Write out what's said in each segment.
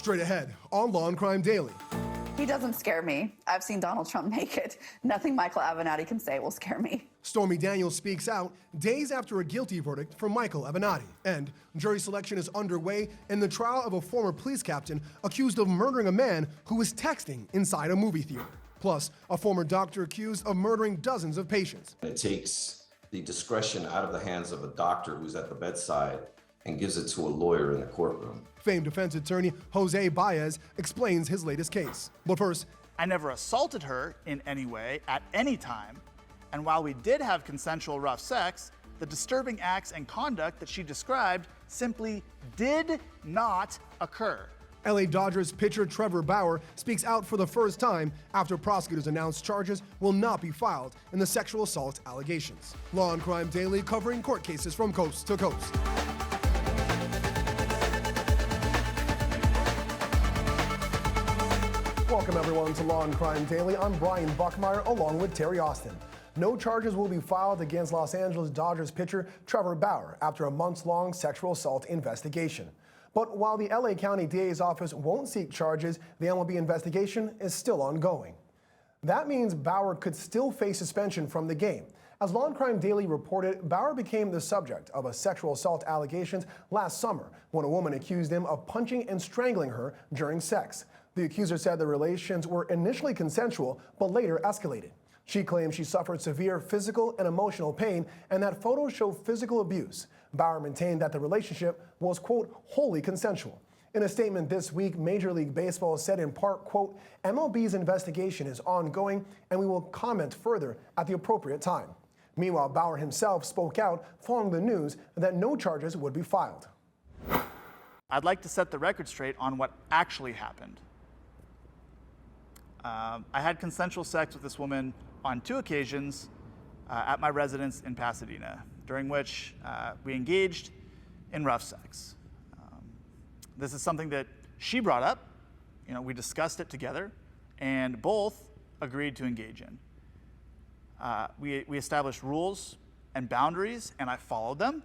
Straight ahead on Law and Crime Daily. He doesn't scare me. I've seen Donald Trump naked. Nothing Michael Avenatti can say will scare me. Stormy Daniels speaks out days after a guilty verdict for Michael Avenatti. And jury selection is underway in the trial of a former police captain accused of murdering a man who was texting inside a movie theater. Plus, a former doctor accused of murdering dozens of patients. It takes the discretion out of the hands of a doctor who's at the bedside and gives it to a lawyer in the courtroom. Famed defense attorney Jose Baez explains his latest case. But first, I never assaulted her in any way at any time. And while we did have consensual rough sex, the disturbing acts and conduct that she described simply did not occur. LA Dodgers pitcher Trevor Bauer speaks out for the first time after prosecutors announced charges will not be filed in the sexual assault allegations. Law and Crime Daily covering court cases from coast to coast. Welcome everyone to Law and Crime Daily. I'm Brian Buckmeyer along with Terry Austin. No charges will be filed against Los Angeles Dodgers pitcher Trevor Bauer after a months-long sexual assault investigation. But while the LA County DA's office won't seek charges, the MLB investigation is still ongoing. That means Bauer could still face suspension from the game. As Law and Crime Daily reported, Bauer became the subject of a sexual assault allegations last summer when a woman accused him of punching and strangling her during sex. The accuser said the relations were initially consensual, but later escalated. She claimed she suffered severe physical and emotional pain and that photos show physical abuse. Bauer maintained that the relationship was, quote, wholly consensual. In a statement this week, Major League Baseball said in part, quote, MLB's investigation is ongoing and we will comment further at the appropriate time. Meanwhile, Bauer himself spoke out following the news that no charges would be filed. I'd like to set the record straight on what actually happened. I had consensual sex with this woman on 2 occasions at my residence in Pasadena, during which we engaged in rough sex. This is something that she brought up. We discussed it together, and both agreed to engage in. We established rules and boundaries, and I followed them.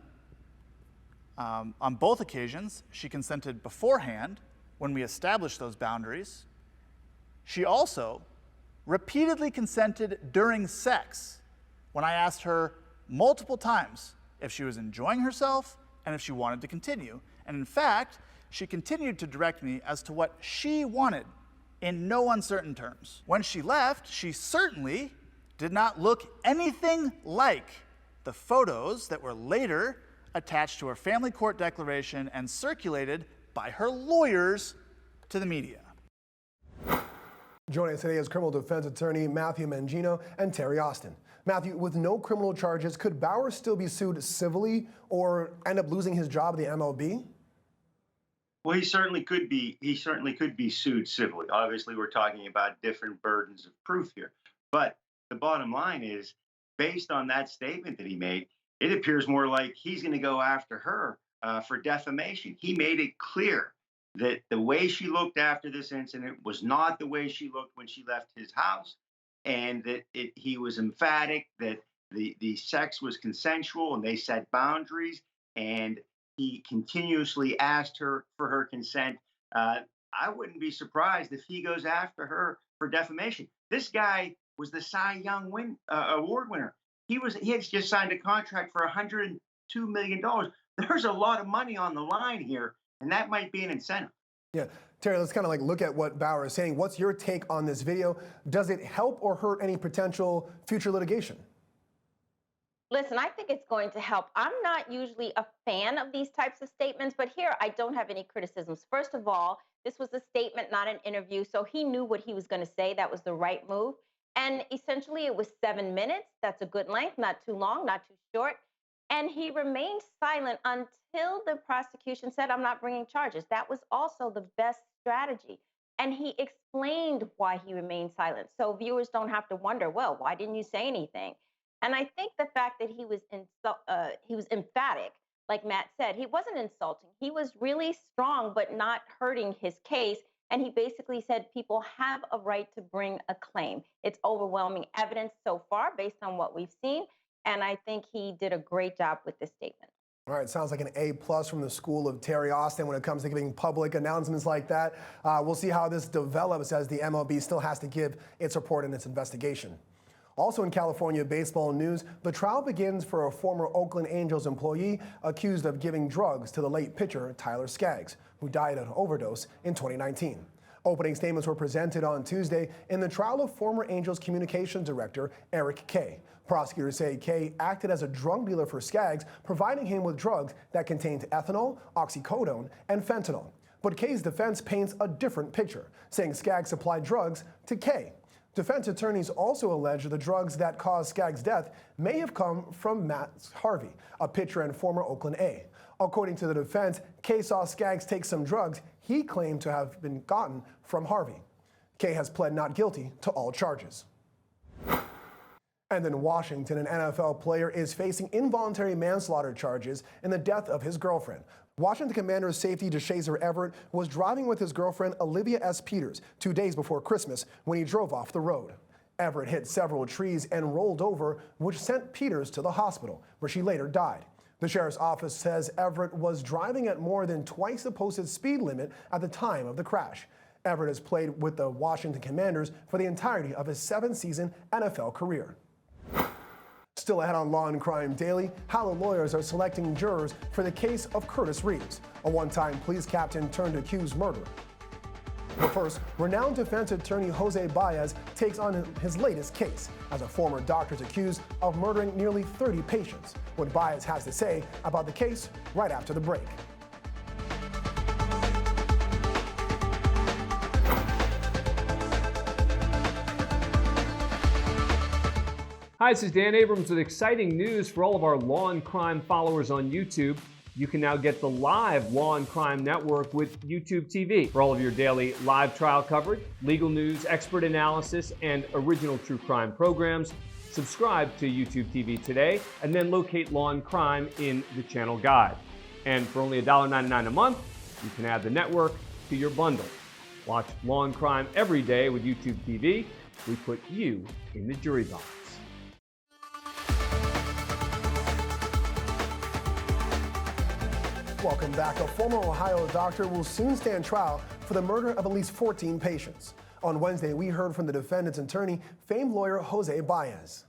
On both occasions, she consented beforehand when we established those boundaries. She also repeatedly consented during sex when I asked her multiple times if she was enjoying herself and if she wanted to continue. And in fact, she continued to direct me as to what she wanted in no uncertain terms. When she left, she certainly did not look anything like the photos that were later attached to her family court declaration and circulated by her lawyers to the media. Joining us today is criminal defense attorney Matthew Mangino and Terry Austin. Matthew, with no criminal charges, could Bauer still be sued civilly or end up losing his job at the MLB? Well, he certainly could be. He certainly could be sued civilly. Obviously, we're talking about different burdens of proof here. But the bottom line is, based on that statement that he made, it appears more like he's going to go after her for defamation. He made it clear that the way she looked after this incident was not the way she looked when she left his house, and that he was emphatic that the sex was consensual and they set boundaries, and he continuously asked her for her consent. I wouldn't be surprised if he goes after her for defamation. This guy was the Cy Young Award winner. He had just signed a contract for $102 million. There's a lot of money on the line here, and that might be an incentive. Yeah, Terry, let's kind of look at what Bauer is saying. What's your take on this video? Does it help or hurt any potential future litigation? Listen, I think it's going to help. I'm not usually a fan of these types of statements, but here I don't have any criticisms. First of all, this was a statement, not an interview, so he knew what he was going to say. That was the right move. And essentially, it was 7 minutes. That's a good length, not too long, not too short. And he remained silent until the prosecution said, I'm not bringing charges. That was also the best strategy. And he explained why he remained silent. So viewers don't have to wonder, well, why didn't you say anything? And I think the fact that he was emphatic, like Matt said, he wasn't insulting. He was really strong, but not hurting his case. And he basically said people have a right to bring a claim. It's overwhelming evidence so far based on what we've seen. And I think he did a great job with this statement. All right, sounds like an A+ from the school of Terry Austin when it comes to giving public announcements like that. We'll see how this develops as the MLB still has to give its report in its investigation. Also in California baseball news, the trial begins for a former Oakland Angels employee accused of giving drugs to the late pitcher Tyler Skaggs, who died of an overdose in 2019. Opening statements were presented on Tuesday in the trial of former Angels communications director Eric Kay. Prosecutors say Kay acted as a drug dealer for Skaggs, providing him with drugs that contained ethanol, oxycodone, and fentanyl. But Kay's defense paints a different picture, saying Skaggs supplied drugs to Kay. Defense attorneys also allege the drugs that caused Skaggs' death may have come from Matt Harvey, a pitcher and former Oakland A. According to the defense, Kay saw Skaggs take some drugs he claimed to have been gotten from Harvey. Kay has pled not guilty to all charges. And in Washington, an NFL player is facing involuntary manslaughter charges in the death of his girlfriend. Washington Commanders safety DeShazer Everett was driving with his girlfriend Olivia S. Peters 2 days before Christmas when he drove off the road. Everett hit several trees and rolled over, which sent Peters to the hospital, where she later died. The sheriff's office says Everett was driving at more than twice the posted speed limit at the time of the crash. Everett has played with the Washington Commanders for the entirety of his 7-season NFL career. Still ahead on Law and Crime Daily, how the lawyers are selecting jurors for the case of Curtis Reeves, a one-time police captain turned accused murderer. But first, renowned defense attorney Jose Baez takes on his latest case as a former doctor is accused of murdering nearly 30 patients. What Baez has to say about the case right after the break. Hi, this is Dan Abrams with exciting news for all of our Law and Crime followers on YouTube. You can now get the live Law and Crime Network with YouTubeTV for all of your daily live trial coverage, legal news, expert analysis, and original true crime programs. Subscribe to YouTubeTV today and then locate Law and Crime in the channel guide. And for only $1.99 a month, you can add the network to your bundle. Watch Law and Crime every day with YouTubeTV. We put you in the jury box. Welcome back. A former Ohio doctor will soon stand trial for the murder of at least 14 patients. On Wednesday, we heard from the defendant's attorney, famed lawyer Jose Baez.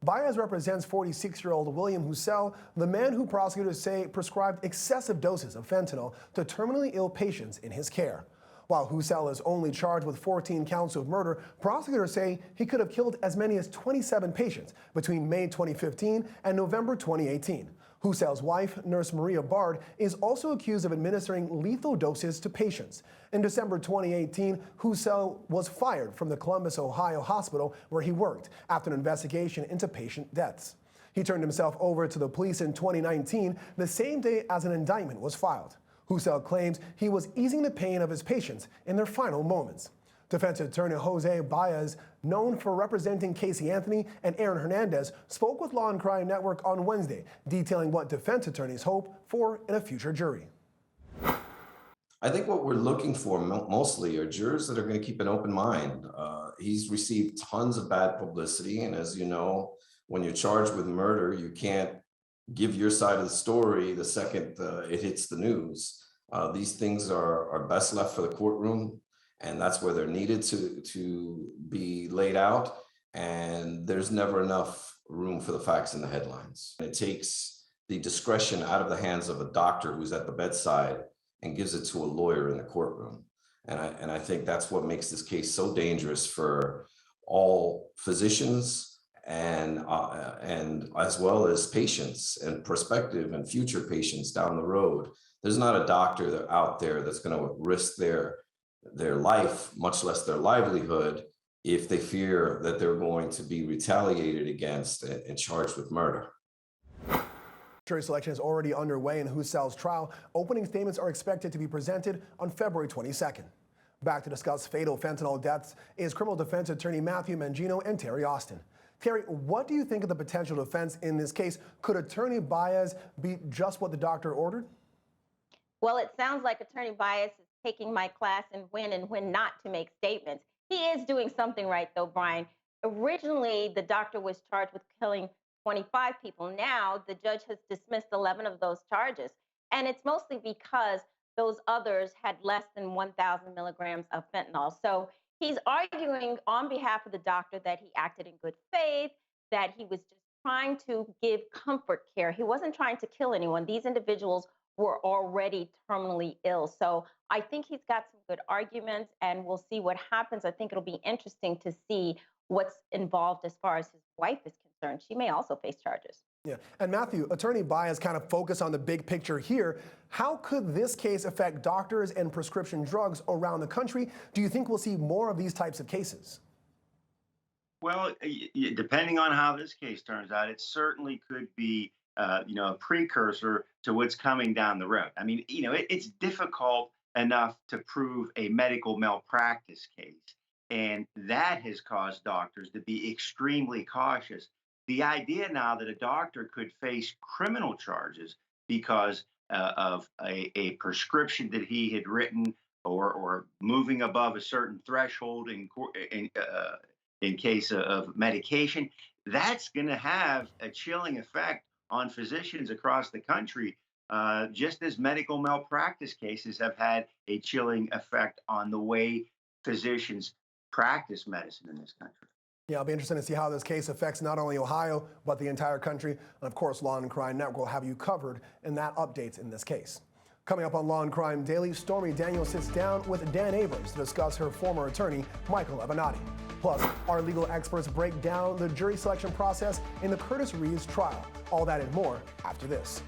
Baez represents 46-year-old William Husel, the man who prosecutors say prescribed excessive doses of fentanyl to terminally ill patients in his care. While Husel is only charged with 14 counts of murder, prosecutors say he could have killed as many as 27 patients between May 2015 and November 2018. Husel's wife, Nurse Maria Bard, is also accused of administering lethal doses to patients. In December 2018, Husel was fired from the Columbus, Ohio hospital where he worked after an investigation into patient deaths. He turned himself over to the police in 2019, the same day as an indictment was filed. Husel claims he was easing the pain of his patients in their final moments. Defense attorney Jose Baez, known for representing Casey Anthony and Aaron Hernandez, spoke with Law and Crime Network on Wednesday, detailing what defense attorneys hope for in a future jury. I think what we're looking for mostly are jurors that are going to keep an open mind. He's received tons of bad publicity, and as you know, when you're charged with murder, you can't give your side of the story the second it hits the news. These things are best left for the courtroom, and that's where they're needed to be laid out. And there's never enough room for the facts in the headlines. It takes the discretion out of the hands of a doctor who's at the bedside and gives it to a lawyer in the courtroom. And I think that's what makes this case so dangerous for all physicians and as well as patients and prospective and future patients down the road. There's not a doctor out there that's going to risk their life, much less their livelihood, if they fear that they're going to be retaliated against and charged with murder. Jury selection is already underway in Husel's trial. Opening statements are expected to be presented on February 22nd. Back to discuss fatal fentanyl deaths is criminal defense attorney Matthew Mangino and Terry Austin. Terry, what do you think of the potential defense in this case? Could attorney Baez be just what the doctor ordered? Well, it sounds like attorney Baez is taking my class in when and when not to make statements. He is doing something right, though, Brian. Originally, the doctor was charged with killing 25 people. Now the judge has dismissed 11 of those charges. And it's mostly because those others had less than 1,000 milligrams of fentanyl. So he's arguing on behalf of the doctor that he acted in good faith, that he was just trying to give comfort care. He wasn't trying to kill anyone. These individuals were already terminally ill. So I think he's got some good arguments, and we'll see what happens. I think it'll be interesting to see what's involved as far as his wife is concerned. She may also face charges. Yeah, and Matthew, Attorney Baez kind of focused on the big picture here. How could this case affect doctors and prescription drugs around the country? Do you think we'll see more of these types of cases? Well, depending on how this case turns out, it certainly could be, a precursor to what's coming down the road. I mean, it's difficult enough to prove a medical malpractice case, and that has caused doctors to be extremely cautious. The idea now that a doctor could face criminal charges because of a prescription that he had written, or moving above a certain threshold in case of medication, that's going to have a chilling effect on physicians across the country, just as medical malpractice cases have had a chilling effect on the way physicians practice medicine in this country. Yeah, it'll be interesting to see how this case affects not only Ohio, but the entire country. And of course, Law and Crime Network will have you covered in that updates in this case. Coming up on Law and Crime Daily, Stormy Daniels sits down with Dan Abrams to discuss her former attorney, Michael Avenatti. Plus, our legal experts break down the jury selection process in the Curtis Reeves trial. All that and more after this.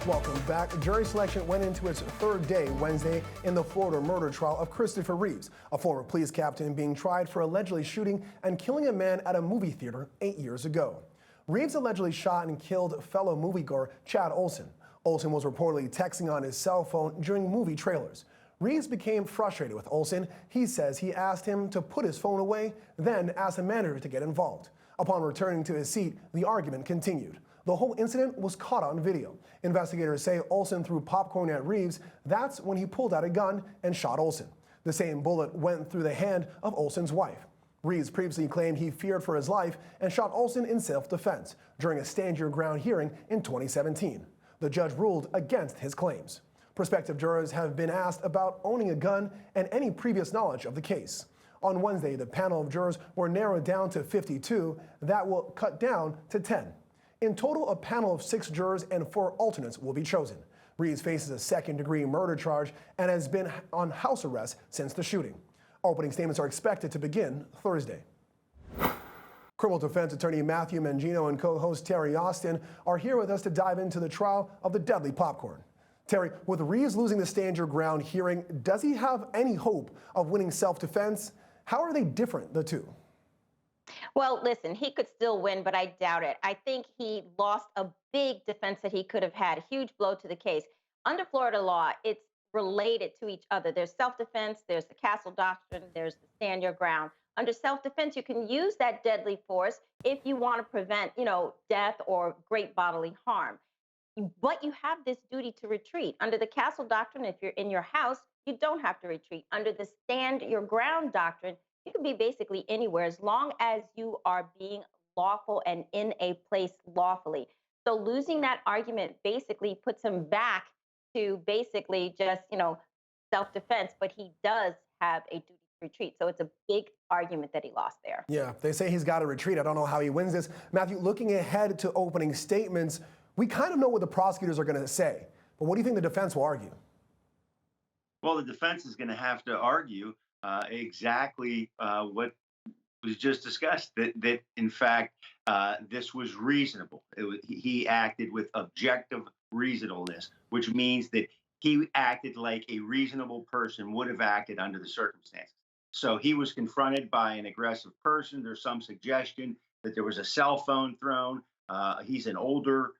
Welcome back. Jury selection went into its third day Wednesday in the Florida murder trial of Christopher Reeves, a former police captain being tried for allegedly shooting and killing a man at a movie theater 8 years ago. Reeves allegedly shot and killed fellow moviegoer Chad Olson. Olson was reportedly texting on his cell phone during movie trailers. Reeves became frustrated with Olson. He says he asked him to put his phone away, then asked the manager to get involved. Upon returning to his seat, the argument continued. The whole incident was caught on video. Investigators say Olson threw popcorn at Reeves. That's when he pulled out a gun and shot Olson. The same bullet went through the hand of Olson's wife. Reeves previously claimed he feared for his life and shot Olson in self-defense during a stand your ground hearing in 2017. The judge ruled against his claims. Prospective jurors have been asked about owning a gun and any previous knowledge of the case. On Wednesday, the panel of jurors were narrowed down to 52. That will cut down to 10. In total, a panel of 6 jurors and 4 alternates will be chosen. Reeves faces a second-degree murder charge and has been on house arrest since the shooting. Opening statements are expected to begin Thursday. Criminal defense attorney Matthew Mangino and co-host Terry Austin are here with us to dive into the trial of the deadly popcorn. Terry, with Reeves losing the stand your ground hearing, does he have any hope of winning self-defense? How are they different, the two? Well, listen, he could still win, but I doubt it. I think he lost a big defense that he could have had, a huge blow to the case. Under Florida law, it's related to each other. There's self-defense, there's the castle doctrine, there's the stand your ground. Under self-defense, you can use that deadly force if you want to prevent, death or great bodily harm. But you have this duty to retreat. Under the castle doctrine, if you're in your house, you don't have to retreat. Under the stand your ground doctrine, you can be basically anywhere as long as you are being lawful and in a place lawfully. So losing that argument basically puts him back to basically just, self-defense, but he does have a duty to retreat. So it's a big argument that he lost there. Yeah, they say he's got to retreat. I don't know how he wins this. Matthew, looking ahead to opening statements, we kind of know what the prosecutors are going to say, but what do you think the defense will argue? Well, the defense is going to have to argue exactly what was just discussed, that in fact, this was reasonable. He acted with objective reasonableness, which means that he acted like a reasonable person would have acted under the circumstances. So he was confronted by an aggressive person. There's some suggestion that there was a cell phone thrown. He's an older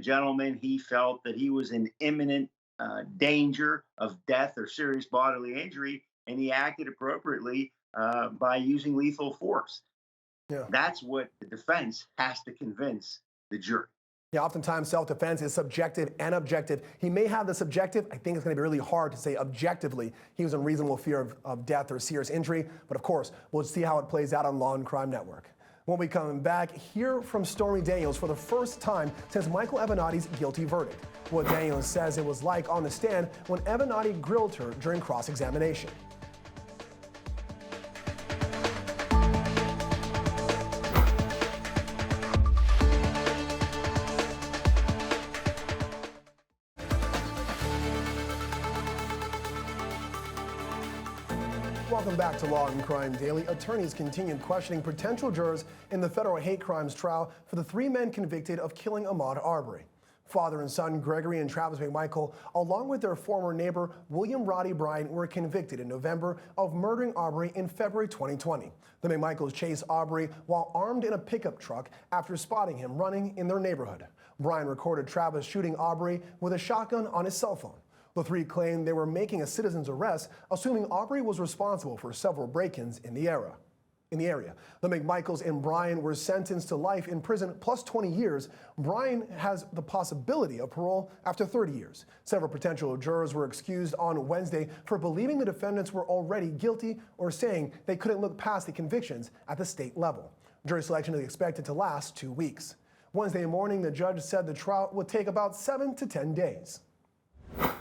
gentleman. He felt that he was in imminent danger of death or serious bodily injury, and he acted appropriately by using lethal force. Yeah. That's what the defense has to convince the jury. Yeah, oftentimes self-defense is subjective and objective. He may have the subjective. I think it's going to be really hard to say objectively he was in reasonable fear of death or serious injury. But of course, we'll see how it plays out on Law and Crime Network. When we come back, hear from Stormy Daniels for the first time since Michael Avenatti's guilty verdict. What Daniels says it was like on the stand when Avenatti grilled her during cross-examination. Welcome back to Law and Crime Daily. Attorneys continued questioning potential jurors in the federal hate crimes trial for the 3 men convicted of killing Ahmaud Arbery. Father and son Gregory and Travis McMichael, along with their former neighbor William Roddy Bryant, were convicted in November of murdering Arbery in February 2020. The McMichaels chased Arbery while armed in a pickup truck after spotting him running in their neighborhood. Bryant recorded Travis shooting Arbery with a shotgun on his cell phone. The 3 claimed they were making a citizen's arrest, assuming Arbery was responsible for several break-ins in the area. The McMichaels and Bryan were sentenced to life in prison plus 20 years. Bryan has the possibility of parole after 30 years. Several potential jurors were excused on Wednesday for believing the defendants were already guilty or saying they couldn't look past the convictions at the state level. Jury selection is expected to last 2 weeks. Wednesday morning, the judge said the trial would take about 7 to 10 days.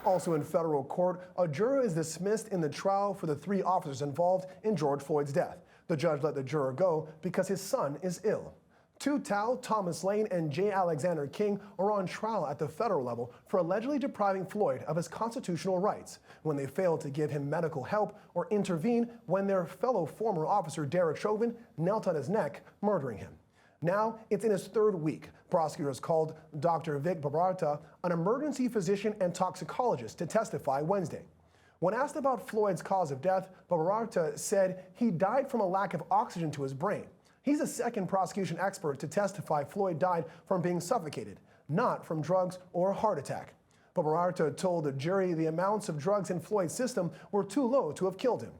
Also in federal court, a juror is dismissed in the trial for the 3 officers involved in George Floyd's death. The judge let the juror go because his son is ill. 2 Tao, Thomas Lane, and J. Alexander King are on trial at the federal level for allegedly depriving Floyd of his constitutional rights when they failed to give him medical help or intervene when their fellow former officer Derek Chauvin knelt on his neck, murdering him. Now, it's in his 3rd week. Prosecutors called Dr. Vic Barata, an emergency physician and toxicologist, to testify Wednesday. When asked about Floyd's cause of death, Barata said he died from a lack of oxygen to his brain. He's the 2nd prosecution expert to testify Floyd died from being suffocated, not from drugs or a heart attack. Barata told the jury the amounts of drugs in Floyd's system were too low to have killed him.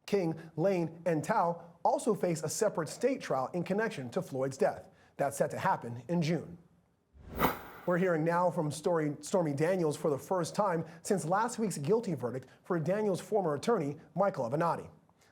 King, Lane, and Tao also face a separate state trial in connection to Floyd's death. That's set to happen in June. We're hearing now from Stormy Daniels for the first time since last week's guilty verdict for Daniels' former attorney, Michael Avenatti.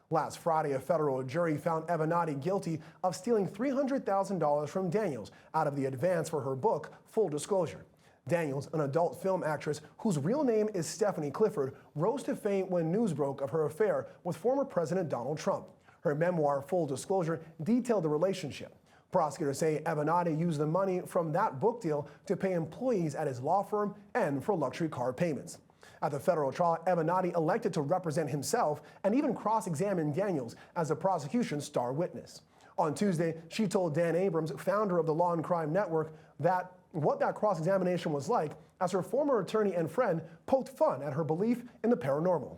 Last Friday, a federal jury found Avenatti guilty of stealing $300,000 from Daniels out of the advance for her book, Full Disclosure. Daniels, an adult film actress whose real name is Stephanie Clifford, rose to fame when news broke of her affair with former President Donald Trump. Her memoir, Full Disclosure, detailed the relationship. Prosecutors say Avenatti used the money from that book deal to pay employees at his law firm and for luxury car payments. At the federal trial, Avenatti elected to represent himself and even cross-examine Daniels as the prosecution's star witness. On Tuesday, she told Dan Abrams, founder of the Law and Crime Network, that what that cross-examination was like as her former attorney and friend poked fun at her belief in the paranormal.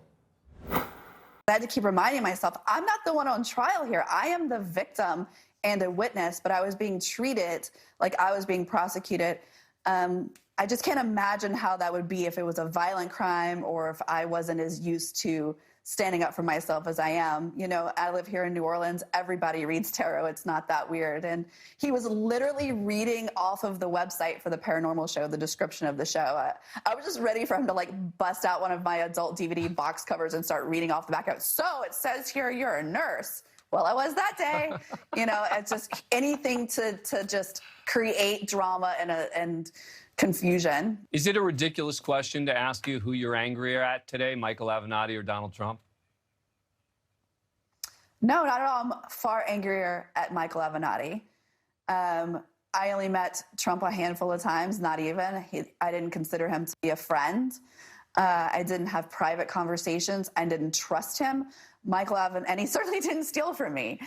I had to keep reminding myself, I'm not the one on trial here. I am the victim and a witness, but I was being treated like I was being prosecuted. I just can't imagine how that would be if it was a violent crime or if I wasn't as used to standing up for myself as I am. You know, I live here in New Orleans. Everybody reads tarot. It's not that weird. And he was literally reading off of the website for the paranormal show, the description of the show. I was just ready for him to like bust out one of my adult DVD box covers and start reading off the back of it. So it says here you're a nurse. Well, I was that day. You know, it's just anything to just create drama and confusion. Is it a ridiculous question to ask you who you're angrier at today, Michael Avenatti or Donald Trump? No, not at all. I'm far angrier at Michael Avenatti. I only met Trump a handful of times, not even. I didn't consider him to be a friend. I didn't have private conversations. I didn't trust him. Michael Avenatti, and he certainly didn't steal from me.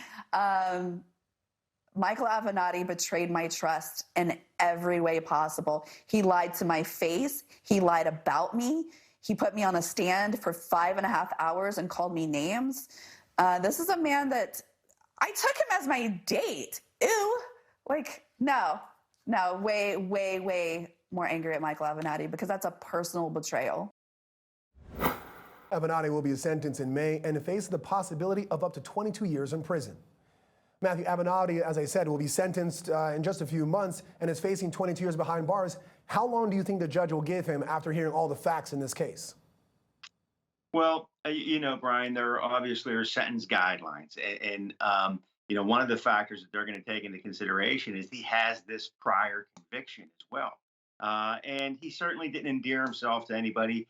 Michael Avenatti betrayed my trust in every way possible. He lied to my face. He lied about me. He put me on a stand for 5.5 hours and called me names. This is a man that I took him as my date. Ew. Like, no, way, way, way more angry at Michael Avenatti because that's a personal betrayal. Avenatti will be sentenced in May and faces the possibility of up to 22 years in prison. Matthew Avenatti, as I said, will be sentenced in just a few months and is facing 22 years behind bars. How long do you think the judge will give him after hearing all the facts in this case? Well, Brian, there obviously are sentence guidelines. And one of the factors that they're going to take into consideration is he has this prior conviction as well. And he certainly didn't endear himself to anybody,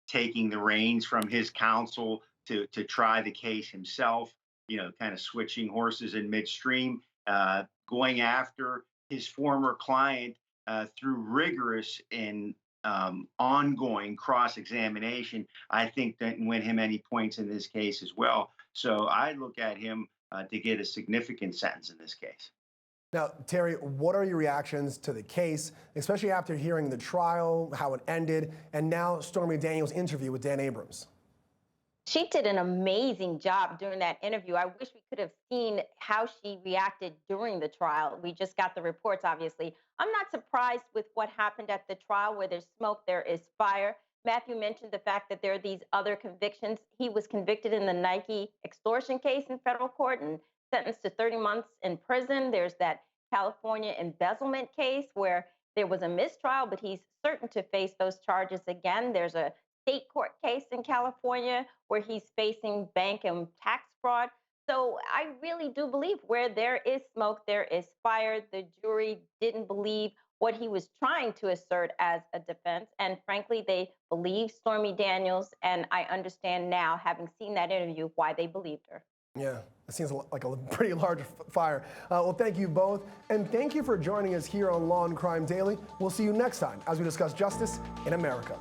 taking the reins from his counsel to try the case himself, kind of switching horses in midstream, going after his former client through rigorous and ongoing cross-examination, I think didn't win him any points in this case as well. So I look at him to get a significant sentence in this case. Now, Terry, what are your reactions to the case, especially after hearing the trial, how it ended, and now Stormy Daniels' interview with Dan Abrams? She did an amazing job during that interview. I wish we could have seen how she reacted during the trial. We just got the reports, obviously. I'm not surprised with what happened at the trial. Where there's smoke, there is fire. Matthew mentioned the fact that there are these other convictions. He was convicted in the Nike extortion case in federal court and sentenced to 30 months in prison. There's that California embezzlement case where there was a mistrial, but he's certain to face those charges again. There's a state court case in California where he's facing bank and tax fraud. So I really do believe where there is smoke, there is fire. The jury didn't believe what he was trying to assert as a defense. And frankly, they believed Stormy Daniels. And I understand now, having seen that interview, why they believed her. Yeah, it seems like a pretty large fire. Well, thank you both. And thank you for joining us here on Law and Crime Daily. We'll see you next time as we discuss justice in America.